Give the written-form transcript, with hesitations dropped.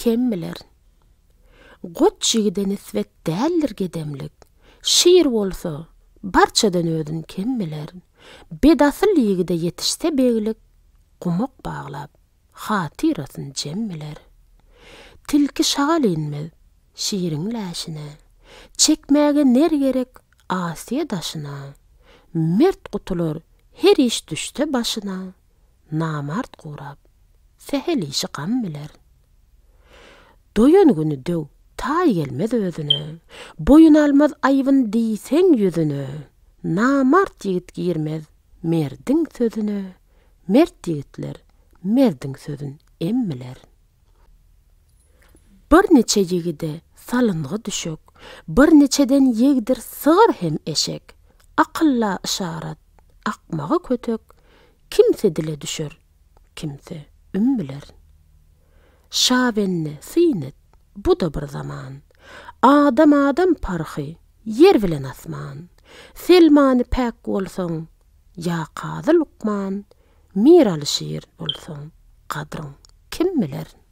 kim biler? Goç jigide nisbet däldir gedemlik. Şiir bolsa, barçadan ödün kim biler? Bedasyl ýigide yetişse beglik, gumok baglap, hatyrasyn jem biler. Tilki şagal inmez, şiiriň läşine. Çekmäge ner gerek, Asiýa daşyna. Mert gutular, her iş düşse başyna. Namart gurap, sehel işi gam biler. Doýan güni döw, taý gelmez özüne. Boyun almaz aýbyn diýseň ýüzüne. Namart ýigit girmez merdiň sözüne. Mert ýigitler merdiň sözün emmiler. Bir neçe ýigide salyngy düşük, bir neçeden ýegdir sygyr hem eşek. Akylla işaret, akmagy kötek, kimse dile düşer, kimse ümmiler. Şabenni synet, bu da bir zaman. Adam parhy, yer bilen asman. Selmany päk bolsaň, ya Qazy Lukman, Mir alşir bolsaň, kadryň kim biler?